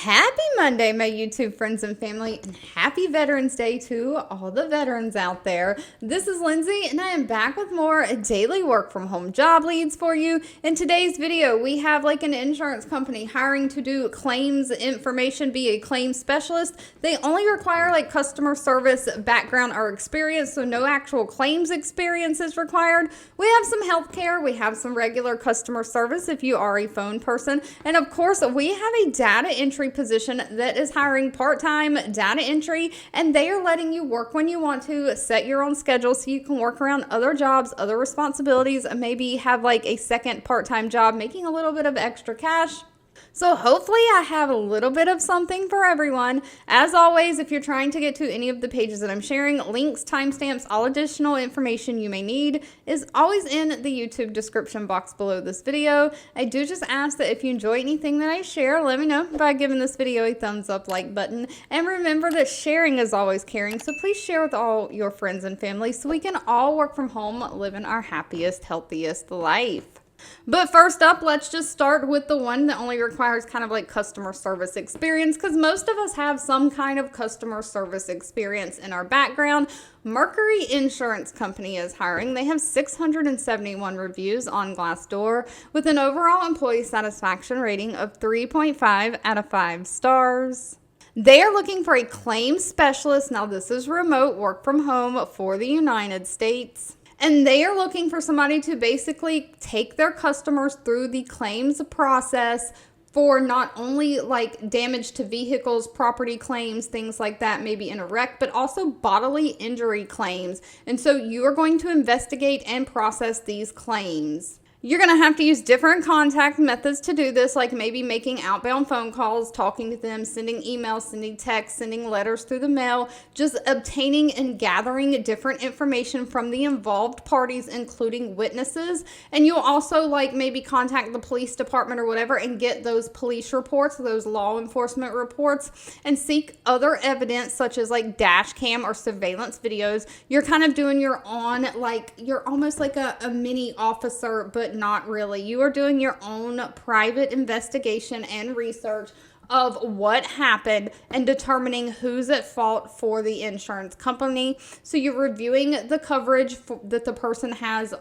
Happy Monday, my YouTube friends and family, and happy Veterans Day to all the veterans out there. This is Lindsay, and I am back with more daily work from home job leads for you. In today's video, we have like an insurance company hiring to do claims information, be a claims specialist. They only require like customer service background or experience, so no actual claims experience is required. We have some healthcare, we have some regular customer service if you are a phone person, and of course, we have a data entry position that is hiring part-time data entry, and they are letting you work when you want to, set your own schedule so you can work around other jobs, other responsibilities, and maybe have like a second part-time job making a little bit of extra cash. So hopefully I have a little bit of something for everyone. As always, if you're trying to get to any of the pages that I'm sharing, links, timestamps, all additional information you may need is always in the YouTube description box below this video. I do just ask that if you enjoy anything that I share, let me know by giving this video a thumbs up like button. And remember that sharing is always caring, so please share with all your friends and family so we can all work from home, living our happiest, healthiest life. But first up, let's just start with the one that only requires kind of like customer service experience, because most of us have some kind of customer service experience in our background. Mercury Insurance Company is hiring. They have 671 reviews on Glassdoor with an overall employee satisfaction rating of 3.5 out of 5 stars. They are looking for a claims specialist. Now, this is remote work from home for the United States. And they are looking for somebody to basically take their customers through the claims process for not only like damage to vehicles, property claims, things like that, maybe in a wreck, but also bodily injury claims. And so you are going to investigate and process these claims. You're going to have to use different contact methods to do this, like maybe making outbound phone calls, talking to them, sending emails, sending texts, sending letters through the mail, just obtaining and gathering different information from the involved parties, including witnesses. And you'll also like maybe contact the police department or whatever and get those police reports, those law enforcement reports, and seek other evidence such as like dash cam or surveillance videos. You're kind of doing your own, like you're almost like a mini officer, but not really. You are doing your own private investigation and research of what happened and determining who's at fault for the insurance company. So you're reviewing the coverage that the person has,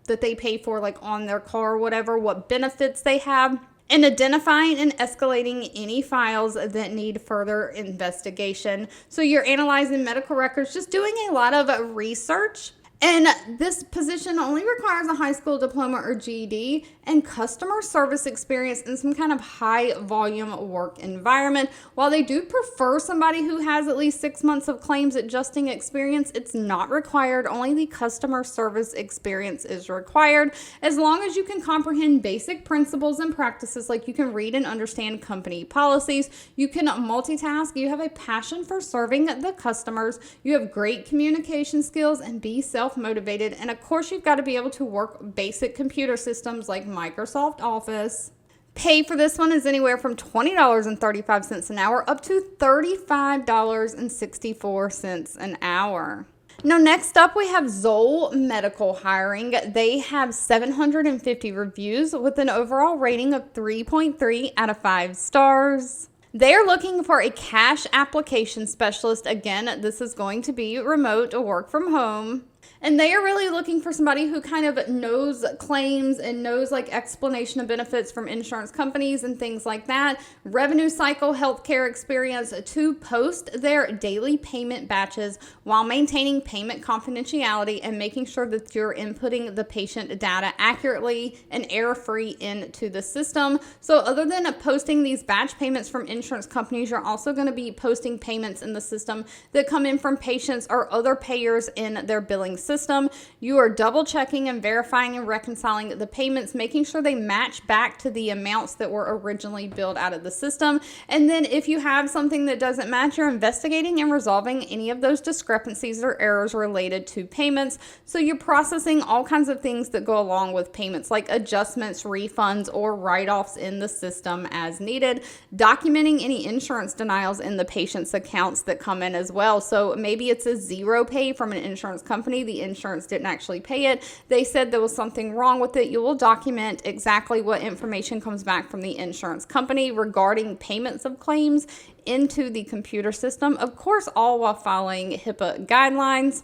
that they pay for, like on their car or whatever, what benefits they have, and identifying and escalating any files that need further investigation. So you're analyzing medical records, just doing a lot of research. And this position only requires a high school diploma or GED and customer service experience in some kind of high volume work environment. While they do prefer somebody who has at least 6 months of claims adjusting experience, it's not required. Only the customer service experience is required. As long as you can comprehend basic principles and practices, like you can read and understand company policies, you can multitask, you have a passion for serving the customers, you have great communication skills, and be self-motivated, and of course you've got to be able to work basic computer systems like Microsoft Office. Pay for this one is anywhere from $20.35 an hour up to $35.64 an hour. Now, next up, we have Zoll Medical hiring. They have 750 reviews with an overall rating of 3.3 out of 5 stars. They are looking for a cash application specialist. Again, this is going to be remote or work from home. And they are really looking for somebody who kind of knows claims and knows like explanation of benefits from insurance companies and things like that. Revenue cycle, healthcare experience to post their daily payment batches while maintaining payment confidentiality and making sure that you're inputting the patient data accurately and error-free into the system. So other than posting these batch payments from insurance companies, you're also going to be posting payments in the system that come in from patients or other payers in their billing system. You are double checking and verifying and reconciling the payments, making sure they match back to the amounts that were originally billed out of the system. And then if you have something that doesn't match, you're investigating and resolving any of those discrepancies or errors related to payments. So you're processing all kinds of things that go along with payments, like adjustments, refunds, or write-offs in the system as needed, documenting any insurance denials in the patient's accounts that come in as well. So maybe it's a zero pay from an insurance company the insurance didn't actually pay it. They said there was something wrong with it. You will document exactly what information comes back from the insurance company regarding payments of claims into the computer system. Of course, all while following HIPAA guidelines.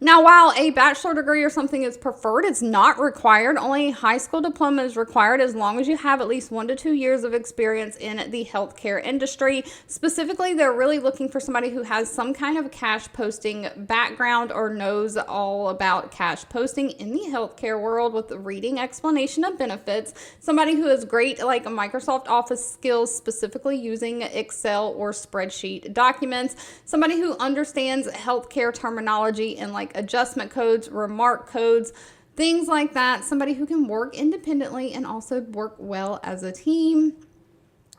Now, while a bachelor degree or something is preferred, it's not required. Only a high school diploma is required as long as you have at least 1 to 2 years of experience in the healthcare industry. Specifically, they're really looking for somebody who has some kind of cash posting background or knows all about cash posting in the healthcare world with reading explanation of benefits. Somebody who has great like Microsoft Office skills, specifically using Excel or spreadsheet documents. Somebody who understands healthcare terminology and like adjustment codes, remark codes, things like that. Somebody who can work independently and also work well as a team.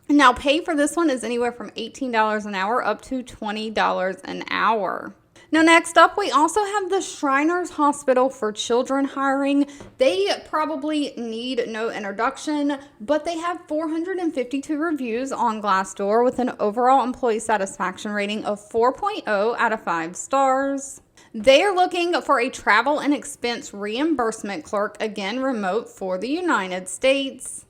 Now, pay for this one is anywhere from $18 an hour up to $20 an hour. Now, next up, we also have the Shriners Hospital for Children hiring. They probably need no introduction, but they have 452 reviews on Glassdoor with an overall employee satisfaction rating of 4.0 out of 5 stars. They are looking for a travel and expense reimbursement clerk, again, remote for the United States.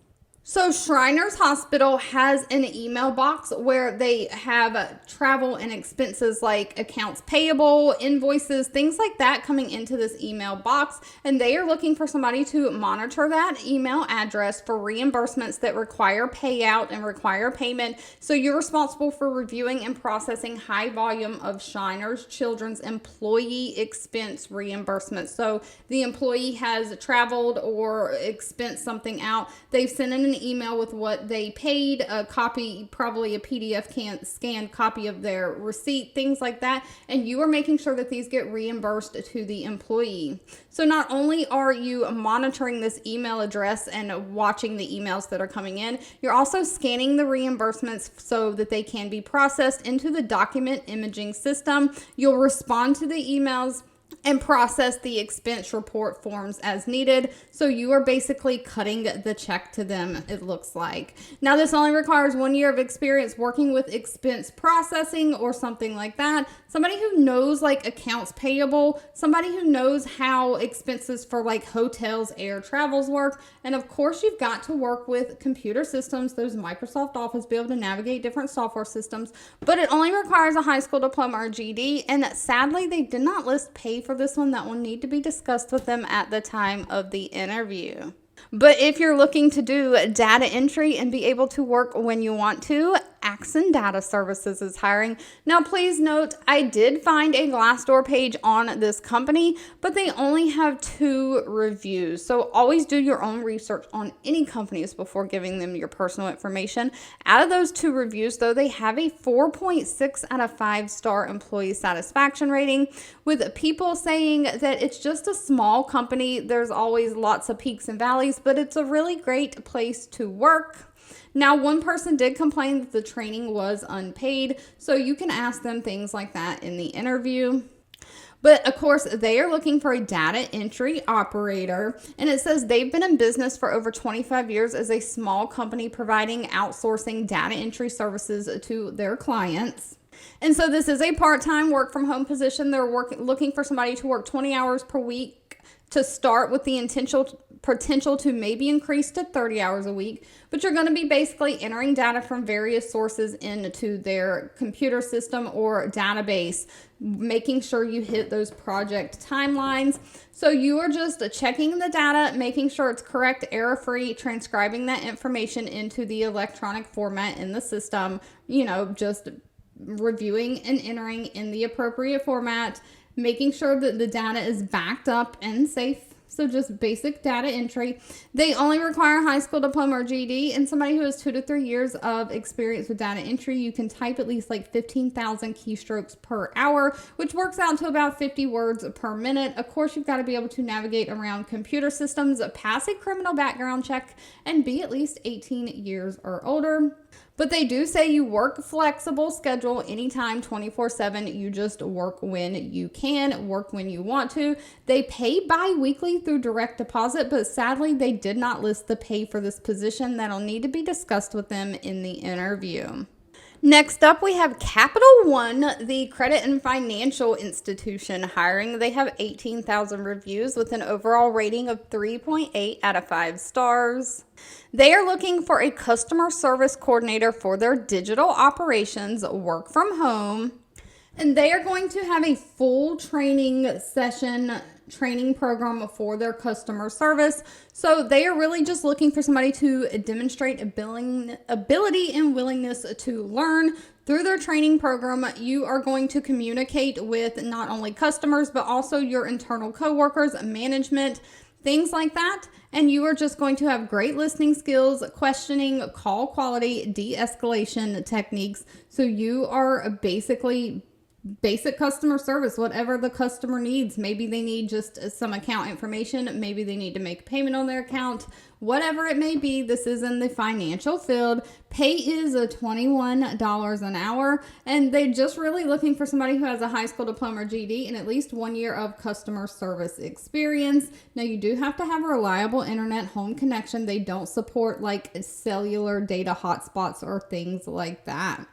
So Shriners Hospital has an email box where they have travel and expenses like accounts payable, invoices, things like that coming into this email box. And they are looking for somebody to monitor that email address for reimbursements that require payout and require payment. So you're responsible for reviewing and processing high volume of Shriners Children's employee expense reimbursements. So the employee has traveled or expensed something out. They've sent in an email with what they paid, a copy, probably a PDF scanned copy of their receipt, things like that, and you are making sure that these get reimbursed to the employee. So not only are you monitoring this email address and watching the emails that are coming in, you're also scanning the reimbursements so that they can be processed into the document imaging system. You'll respond to the emails and process the expense report forms as needed. So you are basically cutting the check to them, it looks like. Now, this only requires 1 year of experience working with expense processing or something like that. Somebody who knows like accounts payable, somebody who knows how expenses for like hotels, air travels work. And of course, you've got to work with computer systems, those Microsoft Office, be able to navigate different software systems. But it only requires a high school diploma or GED. And sadly, they did not list pay for this one. That will need to be discussed with them at the time of the interview. But if you're looking to do data entry and be able to work when you want to, Axion Data Services is hiring. Now, please note, I did find a Glassdoor page on this company, but they only have 2 reviews. So always do your own research on any companies before giving them your personal information. Out of those 2 reviews, though, they have a 4.6 out of 5 star employee satisfaction rating, with people saying that it's just a small company. There's always lots of peaks and valleys, but it's a really great place to work. Now, one person did complain that the training was unpaid, so you can ask them things like that in the interview. But of course, they are looking for a data entry operator, and it says they've been in business for over 25 years as a small company providing outsourcing data entry services to their clients. And so this is a part-time work from home position. They're looking for somebody to work 20 hours per week to start, with the potential to maybe increase to 30 hours a week. But you're going to be basically entering data from various sources into their computer system or database, making sure you hit those project timelines. So you are just checking the data, making sure it's correct, error-free, transcribing that information into the electronic format in the system, just reviewing and entering in the appropriate format, making sure that the data is backed up and safe. So just basic data entry. They only require a high school diploma or GED, and somebody who has 2 to 3 years of experience with data entry. You can type at least like 15,000 keystrokes per hour, which works out to about 50 words per minute. Of course, you've got to be able to navigate around computer systems, pass a criminal background check, and be at least 18 years or older. But they do say you work flexible schedule anytime, 24/7. You just work when you can, work when you want to. They pay bi-weekly through direct deposit, but sadly, they did not list the pay for this position. That'll need to be discussed with them in the interview. Next up, we have Capital One, the credit and financial institution hiring. They have 18,000 reviews with an overall rating of 3.8 out of 5 stars. They are looking for a customer service coordinator for their digital operations, work from home. And they are going to have a full training program for their customer service. So they are really just looking for somebody to demonstrate ability and willingness to learn. Through their training program, you are going to communicate with not only customers, but also your internal coworkers, management, things like that. And you are just going to have great listening skills, questioning, call quality, de-escalation techniques. So you are basically basic customer service, whatever the customer needs. Maybe they need just some account information. Maybe they need to make a payment on their account. Whatever it may be, this is in the financial field. Pay is $21 an hour, and they're just really looking for somebody who has a high school diploma or GED and at least 1 year of customer service experience. Now, you do have to have a reliable internet home connection. They don't support like cellular data hotspots or things like that.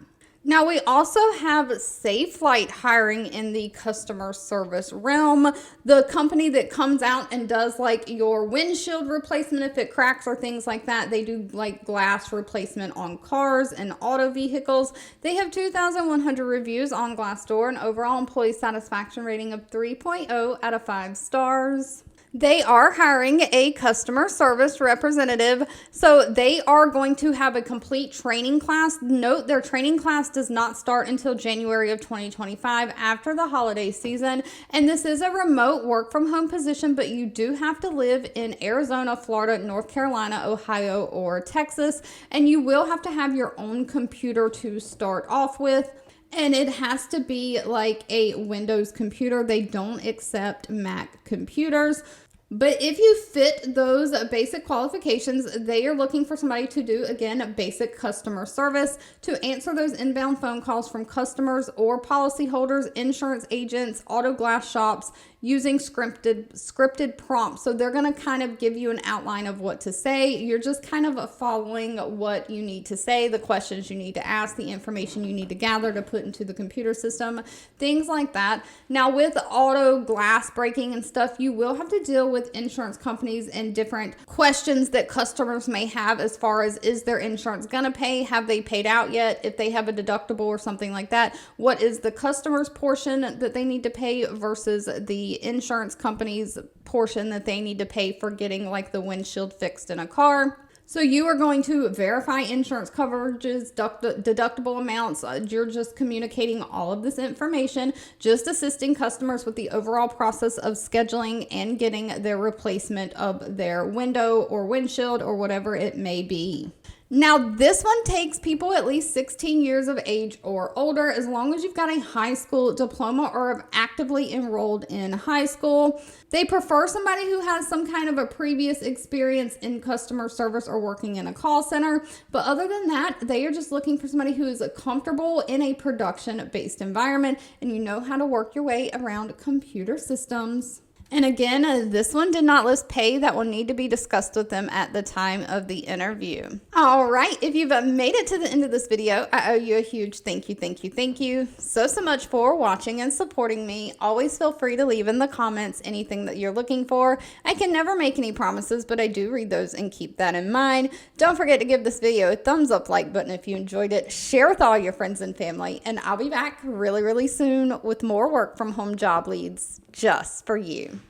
Now, we also have Safelite hiring in the customer service realm. The company that comes out and does like your windshield replacement if it cracks or things like that. They do like glass replacement on cars and auto vehicles. They have 2,100 reviews on Glassdoor, an overall employee satisfaction rating of 3.0 out of 5 stars. They are hiring a customer service representative, so they are going to have a complete training class. Note, their training class does not start until January of 2025 after the holiday season, and this is a remote work from home position, but you do have to live in Arizona, Florida, North Carolina, Ohio, or Texas, and you will have to have your own computer to start off with. And it has to be like a Windows computer. They don't accept Mac computers. But if you fit those basic qualifications, they are looking for somebody to do, again, basic customer service, to answer those inbound phone calls from customers or policyholders, insurance agents, auto glass shops, using scripted prompts. So they're going to kind of give you an outline of what to say. You're just kind of following what you need to say, the questions you need to ask, the information you need to gather to put into the computer system, things like that. Now, with auto glass breaking and stuff, you will have to deal with insurance companies and different questions that customers may have as far as, is their insurance going to pay? Have they paid out yet? If they have a deductible or something like that, what is the customer's portion that they need to pay versus the insurance company's portion that they need to pay for getting like the windshield fixed in a car? So you are going to verify insurance coverages, deductible amounts. You're just communicating all of this information, just assisting customers with the overall process of scheduling and getting their replacement of their window or windshield or whatever it may be. Now, this one takes people at least 16 years of age or older, as long as you've got a high school diploma or have actively enrolled in high school. They prefer somebody who has some kind of a previous experience in customer service or working in a call center. But other than that, they are just looking for somebody who is comfortable in a production-based environment and you know how to work your way around computer systems. And again, this one did not list pay. That will need to be discussed with them at the time of the interview. All right, if you've made it to the end of this video, I owe you a huge thank you so much for watching and supporting me. Always feel free to leave in the comments anything that you're looking for. I can never make any promises, but I do read those and keep that in mind. Don't forget to give this video a thumbs up like button if you enjoyed it. Share with all your friends and family, and I'll be back really soon with more work from home job leads just for you.